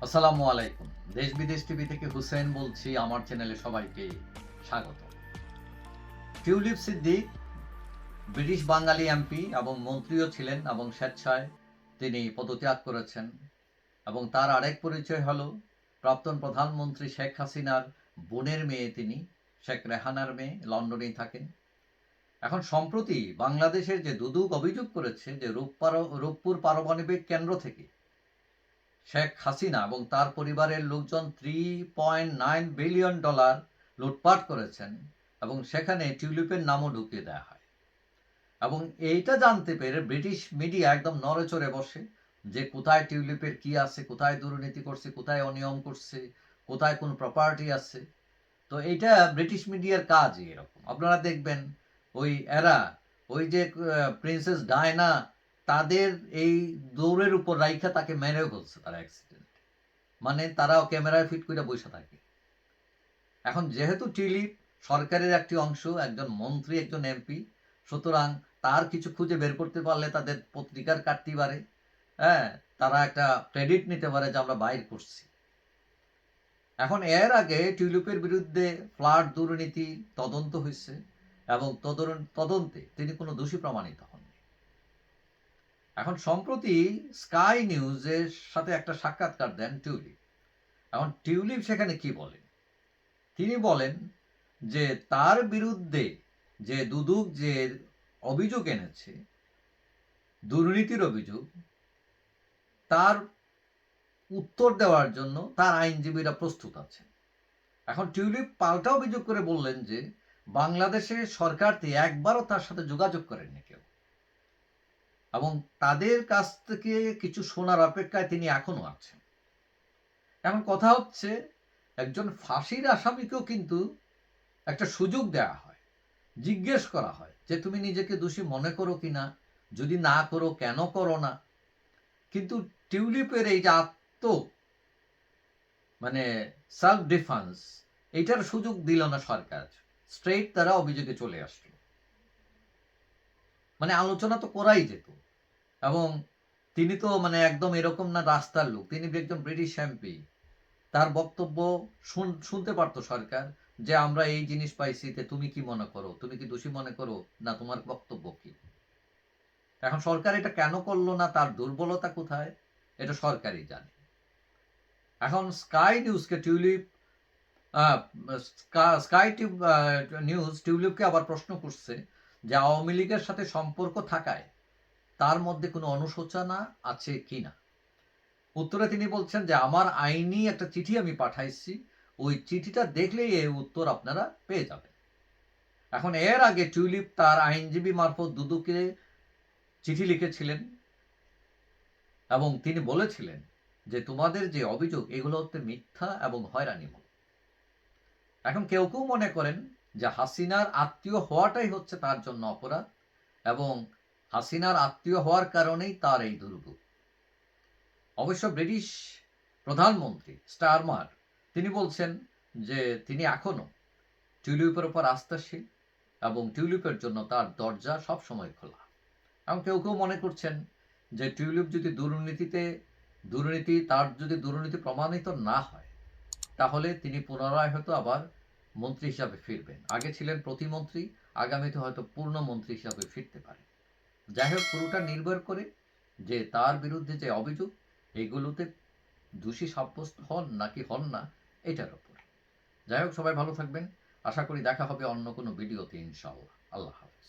আসসালামু আলাইকুম। দেশ বিদেশ টিভি থেকে হুসেন বলছি। আমার চ্যানেলে সবাইকে স্বাগত। টিউলিপ সিদ্দিক ব্রিটিশ বাঙালি এমপি এবং মন্ত্রীও ছিলেন এবং স্বেচ্ছায় তিনি পদত্যাগ করেছেন। এবং তার আরেক পরিচয় হল প্রাক্তন প্রধানমন্ত্রী শেখ হাসিনার বোনের মেয়ে তিনি, শেখ রেহানার মেয়ে, লন্ডনেই থাকেন। এখন সম্প্রতি বাংলাদেশের যে দুদক অভিযোগ করেছে যে রূপপুর পারমাণবিক কেন্দ্র থেকে শেখ হাসিনা এবং তার পরিবারের লোকজন $3.9 বিলিয়ন লুটপাট করেছেন এবং সেখানে টিউলিপের নামও ঢুকিয়ে দেওয়া হয়। এবং এইটা জানতে পেরে ব্রিটিশ মিডিয়া একদম নড়েচড়ে বসে যে কোথায় টিউলিপের কি আছে, কোথায় দুর্নীতি করছে, কোথায় অনিয়ম করছে, কোথায় কোন প্রপার্টি আছে। তো এইটা ব্রিটিশ মিডিয়ার কাজই এরকম। আপনারা দেখবেন এরা ওই যে প্রিন্সেস ডায়না তাদের এই দৌড়ের উপর রাইখা তাকে মেরেও ফেলছে তারা অ্যাক্সিডেন্ট। মানে তারাও ক্যামেরায় ফিট করে বসে থাকে। এখন যেহেতু টিউলিপ সরকারের একটি অংশ, একজন মন্ত্রী, একজন এমপি, সুতরাং তার কিছু খুঁজে বের করতে পারলে তাদের পত্রিকার কাটতে পারে। হ্যাঁ, তারা একটা ক্রেডিট নিতে পারে যে আমরা বাইর করছি। এখন এর আগে টিউলিপের বিরুদ্ধে ফ্লাড দুর্নীতি তদন্ত হয়েছে এবং তদন্তে তিনি কোনো দোষী প্রমাণিত হননি। এখন সম্প্রতি স্কাই নিউজের সাথে একটা সাক্ষাৎকার দেন টিউলিপ। এখন টিউলিপ সেখানে কি বলেন? তিনি বলেন যে তার বিরুদ্ধে যে দুদক যে অভিযোগ এনেছে, দুর্নীতির অভিযোগ, তার উত্তর দেওয়ার জন্য তার আইনজীবীরা প্রস্তুত আছে। এখন টিউলিপ পাল্টা অভিযোগ করে বললেন যে বাংলাদেশের সরকারটি একবারও তার সাথে যোগাযোগ করেননি কেউ, এবং তাদের কাছ থেকে কিছু শোনার অপেক্ষায় তিনি এখনো আছেন। এখন কথা হচ্ছে, একজন ফাঁসির আসামিকেও কিন্তু একটা সুযোগ দেওয়া হয়, জিজ্ঞেস করা হয় যে তুমি নিজেকে দোষী মনে করো কিনা, যদি না করো কেন করো না। কিন্তু টিউলিপের এই যে মানে সেলফ ডিফেন্স, এইটার সুযোগ দিল না সরকার। স্ট্রেইট তারা অভিযোগে চলে আসলো। মানে আলোচনা তো করাই যেত। এবং তিনি তো মানে একদম এরকম না রাস্তার লোক, তিনি একজন ব্রিটিশ এমপি। তার বক্তব্য শুনতে পারতো সরকার যে আমরা এই জিনিস পাইছি, তুমি কি মনে করো, তুমি কি দোষী মনে করো না, তোমার বক্তব্য কি। এখন সরকার এটা কেন করলো না, তার দুর্বলতা কোথায়, এটা সরকারই জানে। এখন স্কাই নিউজকে টিউলিপ স্কাই নিউজ টিউলিপকে আবার প্রশ্ন করছে যে আওয়ামী লীগের সাথে সম্পর্ক থাকায় তার মধ্যে কোনো অনুশোচনা আছে কিনা। উত্তরে তিনি বলছেন যে আমার আইনি একটা চিঠি আমি পাঠাইছি, ওই চিঠিটা দেখলেই এই উত্তর আপনারা পেয়ে যাবেন। এখন এর আগে টিউলিপ তার আইনজীবী মারফত দুদুকে চিঠি লিখেছিলেন এবং তিনি বলেছিলেন যে তোমাদের যে অভিযোগ এগুলো হচ্ছে মিথ্যা এবং হয়রানিমূলক। এখন কেউ কেউ মনে করেন যে হাসিনার আত্মীয় হওয়াটাই হচ্ছে তার জন্য অপরাধ এবং হাসিনার আত্মীয় হওয়ার কারণেই তার এই দুর্ভোগ। অবশ্য ব্রিটিশ প্রধানমন্ত্রী স্টারমার তিনি বলছেন যে তিনি এখনো টিউলিপের উপর আস্থাশীল এবং টিউলিপের জন্য তার দরজা সবসময় খোলা। এবং কেউ কেউ মনে করছেন যে টিউলিপ যদি দুর্নীতি প্রমাণিত না হয়, তাহলে তিনি পুনরায় হয়তো আবার মন্ত্রী হিসাবে ফিরবেন। আগে ছিলেন প্রতিমন্ত্রী, আগামীতে হয়তো পূর্ণ মন্ত্রী হিসাবে ফিরতে পারেন। যাই হোক, পুরোটা নির্ভর করে যে তার বিরুদ্ধে যে অভিযোগ এগুলোতে দোষী সাব্যস্ত হন নাকি হন না, এটার উপর। যাই হোক, সবাই ভালো থাকবেন। আশা করি দেখা হবে অন্য কোনো ভিডিওতে ইনশাআল্লাহ। আল্লাহ হাফেজ।